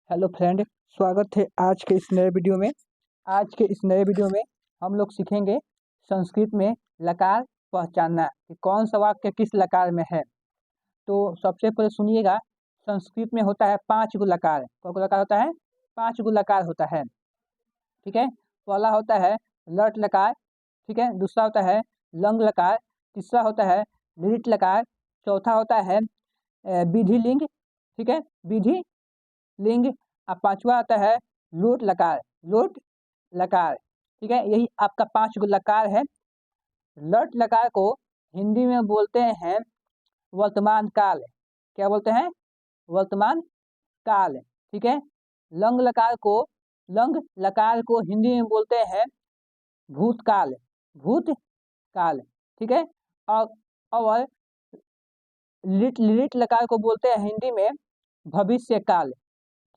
Hello friend, स्वागत है आज के इस नए वीडियो में। आज के इस नए वीडियो में हम लोग सीखेंगे संस्कृत में लकार पहचानना कि कौन सा वाक्य किस लकार में है। तो सबसे पहले सुनिएगा, संस्कृत में होता है 5 गो लकार। कौन लकार होता है? 5 गो लकार होता है। ठीक है, पहला होता है लट लकार। ठीक है, दूसरा होता है लंग लकार, तीसरा होता है लिट लकार, चौथा होता है विधि लिंग। ठीक है, विधि लिंग। अब पांचवा आता है लोट लकार, लोट लकार। ठीक है, यही आपका 5 गो लकार है। लट लकार को हिंदी में बोलते हैं वर्तमान काल। क्या बोलते हैं? वर्तमान काल। ठीक है, लंग लकार को लंग लकार को हिंदी में बोलते हैं भूतकाल, भूतकाल। ठीक है, और लिट लिट लकार को बोलते हैं हिंदी में भविष्य काल।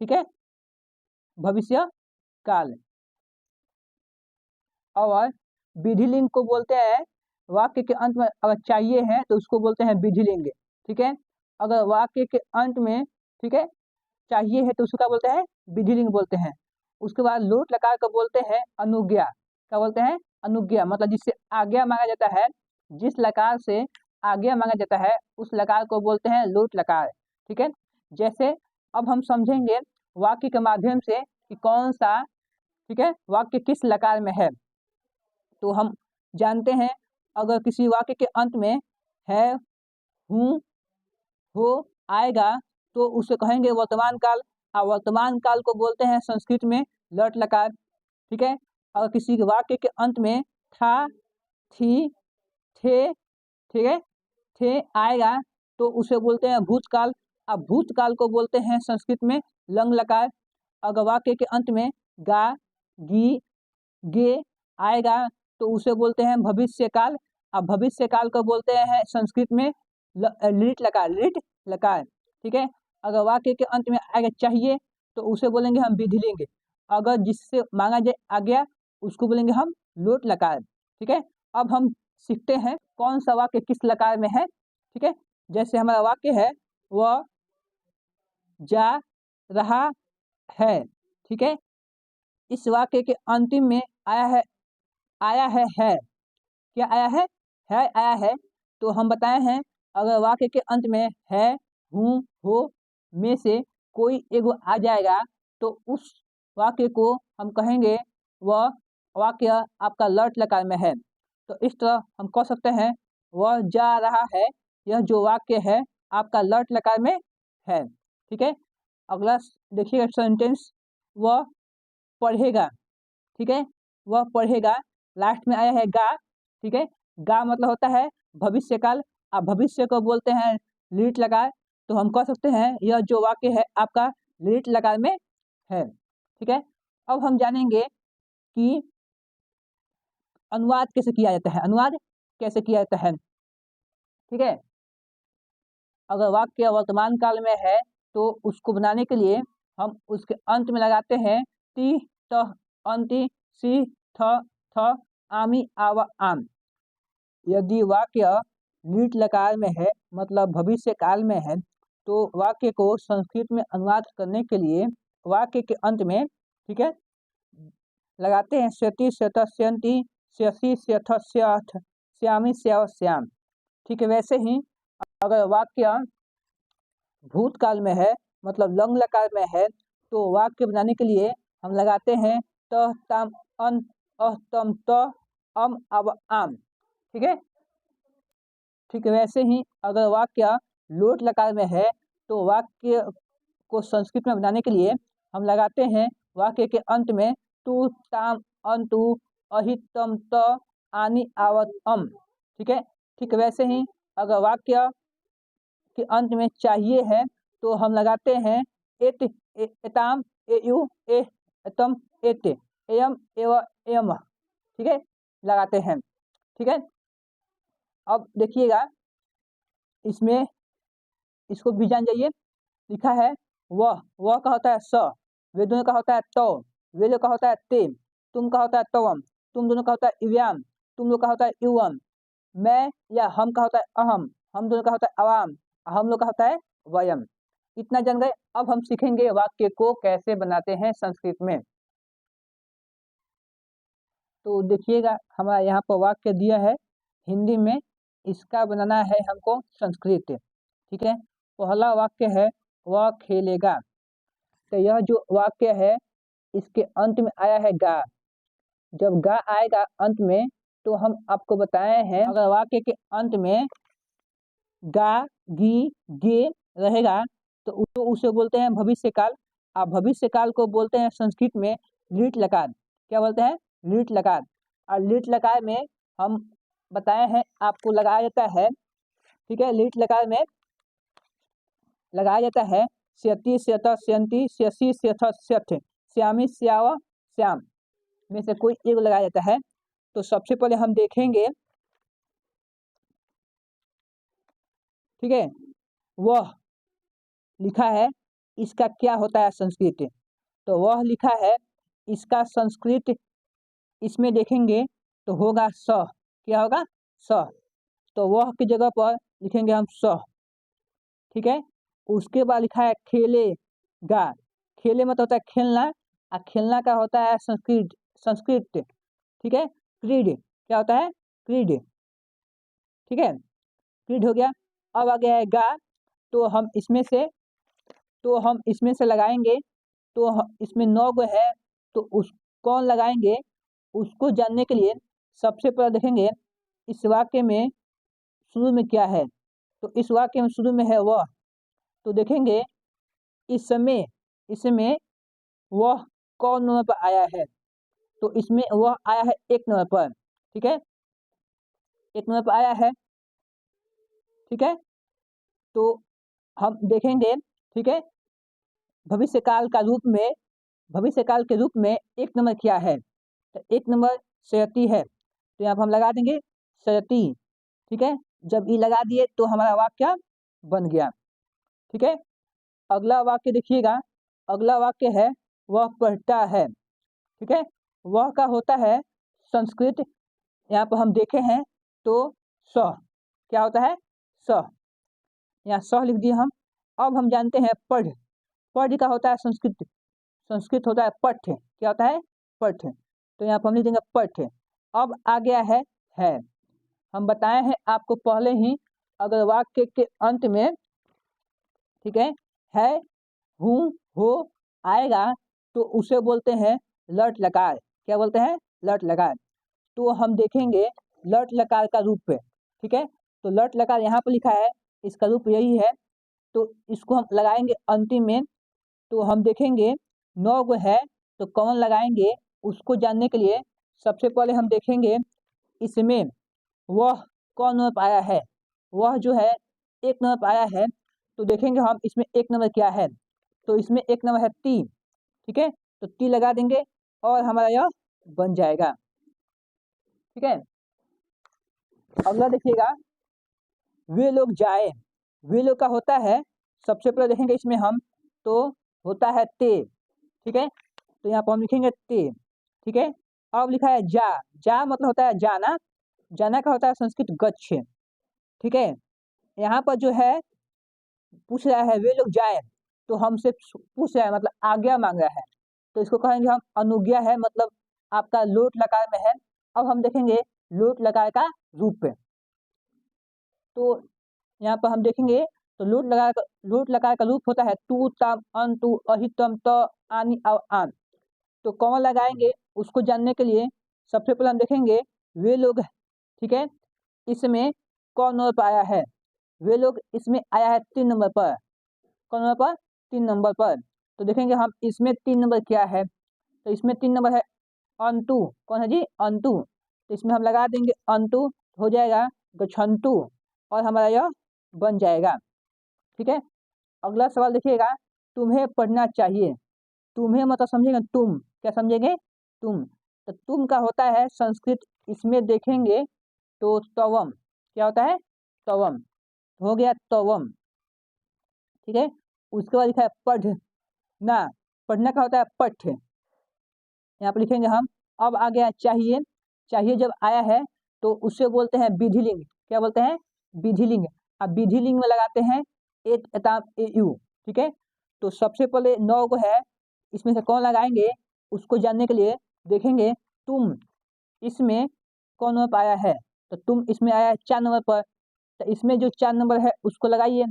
ठीक है, भविष्य काल। और विधिलिंग को बोलते हैं वाक्य के अंत में अगर चाहिए है तो उसको बोलते हैं विधिलिंग। ठीक है, अगर वाक्य के अंत में, ठीक है, चाहिए है तो उसको क्या बोलते हैं? विधिलिंग बोलते हैं। उसके बाद लोट लकार को बोलते हैं अनुज्ञा। क्या बोलते हैं? अनुज्ञा, मतलब जिससे आज्ञा मांगा जाता है, जिस लकार से आज्ञा मांगा जाता है उस लकार को बोलते हैं लोट लकार। ठीक है, जैसे अब हम समझेंगे वाक्य के माध्यम से कि कौन सा, ठीक है, वाक्य किस लकार में है। तो हम जानते हैं अगर किसी वाक्य के अंत में है, हूँ, हो, आएगा तो उसे कहेंगे वर्तमान काल। और वर्तमान काल को बोलते हैं संस्कृत में लट लकार। ठीक है, अगर किसी वाक्य के अंत में था, थी, थे, ठीक है, थे आएगा तो उसे बोलते हैं भूतकाल। अब भूतकाल को बोलते हैं संस्कृत में लंग लकार। अगर वाक्य के अंत में गा, गी, गे आएगा तो उसे बोलते हैं भविष्य काल। अब भविष्य काल को बोलते हैं संस्कृत में लिट लकार, लिट लकार। ठीक है, अगर वाक्य के अंत में आएगा चाहिए तो उसे बोलेंगे हम विधिलिंग। अगर जिससे मांगा जाए आज्ञा उसको बोलेंगे हम लोट लकार। ठीक है, अब हम सीखते हैं कौन सा वाक्य किस लकार में है। ठीक है, जैसे हमारा वाक्य है वह जा रहा है। ठीक है, इस वाक्य के अंतिम में आया है, आया है। क्या आया है आया है। तो हम बताए हैं अगर वाक्य के अंत में है, हूँ, हो में से कोई एगो आ जाएगा तो उस वाक्य को हम कहेंगे वह वाक्य आपका लट लकार में है। तो इस तरह हम कह सकते हैं वह जा रहा है, यह जो वाक्य है आपका लट लकार में है। ठीक है, अगला देखिएगा सेंटेंस, वह पढ़ेगा। ठीक है, वह पढ़ेगा, लास्ट में आया है गा। ठीक है, गा मतलब होता है भविष्य काल। अब भविष्य को बोलते हैं लिट लकार। तो हम कह सकते हैं यह जो वाक्य है आपका लिट लकार में है। ठीक है, अब हम जानेंगे कि अनुवाद कैसे किया जाता है। अनुवाद कैसे किया जाता है। ठीक है, अगर वाक्य वर्तमान काल में है तो उसको बनाने के लिए हम उसके अंत में लगाते हैं ती, त, अंति, सी, थ, आमी, आवा, आम। यदि वाक्य लीट लकार में है मतलब भविष्य काल में है तो वाक्य को संस्कृत में अनुवाद करने के लिए वाक्य के अंत में, ठीक है, लगाते हैं स्यति, स्यत, स्यंति, स्यसि, स्यथ, स्यथ, श्यामी, स्याव, श्याम। ठीक है, वैसे ही अगर वाक्य भूतकाल में है मतलब लंग लकार में है तो वाक्य बनाने के लिए हम लगाते हैं त, तम, अन, अह, तम, त, अम, अव, आम। ठीक है, ठीक है, वैसे ही अगर वाक्य लोट लकार में है तो वाक्य को संस्कृत में बनाने के लिए हम लगाते हैं वाक्य के अंत में तु, ताम, अंतु, अहितम, त, आनी, आवत, अम। ठीक है, ठीक है, वैसे ही अगर वाक्य के अंत में चाहिए है तो हम लगाते हैं एत, एताम, एयु, ए, एतम, एते, एयम, एव, एयम। ठीक है, लगाते हैं। ठीक है, अब देखिएगा इसमें, इसको भी जान जाइए। लिखा है वह का होता है स, वे दोनों का होता है तो, वे लोग का होता है ते, तुम का होता है तवम, तुम दोनों का होता है इव्याम, तुम लोग का होता है युवम, मैं या हम का होता है अहम, हम दोनों का होता है अवाम, हम लोग का होता है वयम। इतना जान गए। अब हम सीखेंगे वाक्य को कैसे बनाते हैं संस्कृत में। तो देखिएगा हमारा यहाँ पर वाक्य दिया है हिंदी में, इसका बनाना है हमको संस्कृत। ठीक है, पहला वाक्य है वह खेलेगा। तो यह जो वाक्य है इसके अंत में आया है गा। जब गा आएगा अंत में तो हम आपको बताए हैं, अगर वाक्य के अंत में गा गी गे रहेगा तो उसे बोलते हैं भविष्य काल। आप भविष्य काल को बोलते हैं संस्कृत में लीट लकार। क्या बोलते हैं? लीट लकार। और लीट लकार में हम बताए हैं आपको लगाया जाता है। ठीक है, लीट लकार में लगाया जाता है स्यति स्यत स्यंती स्यसी स्यथ स्यथ श्यामी श्याव श्याम में से कोई एक लगाया जाता है। तो सबसे पहले हम देखेंगे, ठीक है, वह लिखा है, इसका क्या होता है संस्कृत। तो वह लिखा है, इसका संस्कृत इसमें देखेंगे तो होगा स। क्या होगा? स। तो वह की जगह पर लिखेंगे हम स। ठीक है, उसके बाद लिखा है खेलेगा। खेले मतलब होता है खेलना, और खेलना का होता है संस्कृत। संस्कृत ठीक है, क्रीड। क्या होता है? क्रीड। ठीक है, क्रीड हो गया। अब आ गया है गा। तो हम इसमें से लगाएंगे। तो इसमें 9 गो है, तो उस कौन लगाएंगे उसको जानने के लिए सबसे पहले देखेंगे इस वाक्य में शुरू में क्या है। तो इस वाक्य में शुरू में है वह। तो देखेंगे इसमें वह कौन नंबर पर आया है। तो इसमें वह आया है 1 नंबर पर। ठीक है, 1 नंबर पर आया है। ठीक है, तो हम देखेंगे, ठीक है, भविष्य काल के रूप में 1 नंबर क्या है। तो 1 नंबर सयती है। तो यहाँ पर हम लगा देंगे सयती। ठीक है, जब ई लगा दिए तो हमारा वाक्य बन गया। ठीक है, अगला वाक्य देखिएगा। अगला वाक्य है वह पढ़ता है। ठीक है, वह का होता है संस्कृत। यहाँ पर हम देखे हैं तो स। क्या होता है? स। यहाँ स लिख दिए हम। अब हम जानते हैं पढ़। पढ़ का होता है संस्कृत। संस्कृत होता है पठ। क्या होता है? पठ। तो यहाँ पर हम लिख देंगे पठ। अब आ गया है। हम बताए हैं आपको पहले ही, अगर वाक्य के अंत में, ठीक है, हूँ हो आएगा तो उसे बोलते हैं लट लकार। क्या बोलते हैं? लट लकार। तो हम देखेंगे लट लकार का रूप पे। ठीक है, तो लट लकार यहाँ पर लिखा है, इसका रूप यही है। तो इसको हम लगाएंगे अंतिम में। तो हम देखेंगे 9 गो है, तो कौन लगाएंगे उसको जानने के लिए सबसे पहले हम देखेंगे इसमें वह कौन नंबर पर आया है। वह जो है 1 नंबर पर आया है। तो देखेंगे हम इसमें 1 नंबर क्या है। तो इसमें 1 नंबर है ती। ठीक है, तो ती लगा देंगे और हमारा यह बन जाएगा। ठीक है, अगला देखिएगा वे लोग जाए। वे लोग का होता है, सबसे पहले देखेंगे इसमें हम, तो होता है ते। ठीक है, तो यहाँ पर हम लिखेंगे ते। ठीक है, अब लिखा है जा। जा मतलब होता है जाना। जाना का होता है संस्कृत गच्छ। ठीक है, यहाँ पर जो है पूछ रहा है वे लोग जाए, तो हमसे पूछ रहा है मतलब आज्ञा मांग रहा है। तो इसको कहेंगे हम अनुज्ञा है, मतलब आपका लोट लकार में है। अब हम देखेंगे लोट लकार का रूप। तो यहाँ पर हम देखेंगे तो लोट लकार का रूप होता है तू तम अन तू अहितम त आनी और आन। तो कौन लगाएंगे उसको जानने के लिए सबसे पहले हम देखेंगे वे लोग। ठीक है, इसमें कौन नंबर पर आया है। वे लोग इसमें आया है 3 नंबर पर। कौन नंबर पर? 3 नंबर पर। तो देखेंगे हम इसमें 3 नंबर क्या है। तो इसमें 3 नंबर है अंतु। कौन है जी? अंतु। तो इसमें हम लगा देंगे अंतु, हो जाएगा गछंतु, और हमारा यह बन जाएगा। ठीक है, अगला सवाल देखिएगा, तुम्हें पढ़ना चाहिए। तुम्हें मतलब समझेंगे तुम। क्या समझेंगे? तुम। तो तुम का होता है संस्कृत, इसमें देखेंगे तो तवम। क्या होता है? तवम। हो गया तवम। ठीक है, उसके बाद लिखा है पढ़ना। पढ़ना का होता है पठ। यहाँ पर लिखेंगे हम। अब आ गया चाहिए। चाहिए जब आया है तो उसे बोलते हैं विधिलिंग। क्या बोलते हैं? विधिलिंग। अब विधिलिंग में लगाते हैं एत एताम ए यू। ठीक है। तो सबसे पहले 9 को है, इसमें से कौन लगाएंगे उसको जानने के लिए देखेंगे तुम इसमें कौन नंबर पर आया है। तो तुम इसमें आया है 4 नंबर पर, तो इसमें जो 4 नंबर है उसको लगाइए।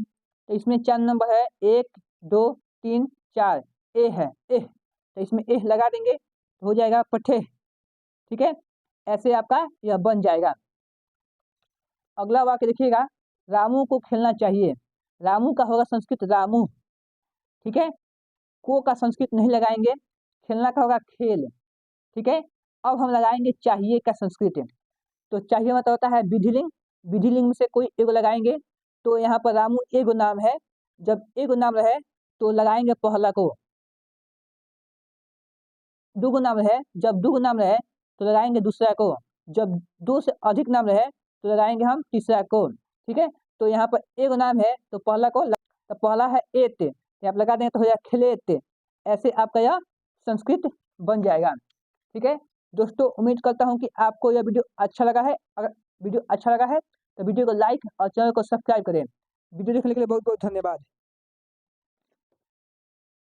तो इसमें 4 नंबर है 1 2 3 4, ए है ए, तो इसमें ए लगा देंगे तो हो जाएगा पठे। ठीक है, ऐसे आपका यह बन जाएगा। अगला वाक्य देखिएगा, रामू को खेलना चाहिए। रामू का होगा संस्कृत रामू। ठीक है, को का संस्कृत नहीं लगाएंगे, खेलना का होगा खेल। ठीक है, अब हम लगाएंगे चाहिए का संस्कृत। तो चाहिए मतलब होता है विधिलिंग, विधिलिंग में से कोई एगो लगाएंगे। तो यहाँ पर रामू एगो नाम है, जब एगो नाम रहे तो लगाएंगे पहला को। दूगो नाम रहे, जब दूगो नाम रहे तो लगाएंगे दूसरा को। जब दो से अधिक नाम रहे तो लगाएंगे हम तीसरा को। ठीक है, तो यहाँ पर एगो नाम है तो पहला को तो पहला है एत, आप लगा दें तो हो जाएगा खेलेत। ऐसे आपका यह संस्कृत बन जाएगा। ठीक है दोस्तों, उम्मीद करता हूँ कि आपको यह वीडियो अच्छा लगा है। अगर वीडियो अच्छा लगा है तो वीडियो को लाइक और चैनल को सब्सक्राइब करें। वीडियो देखने के लिए बहुत बहुत धन्यवाद।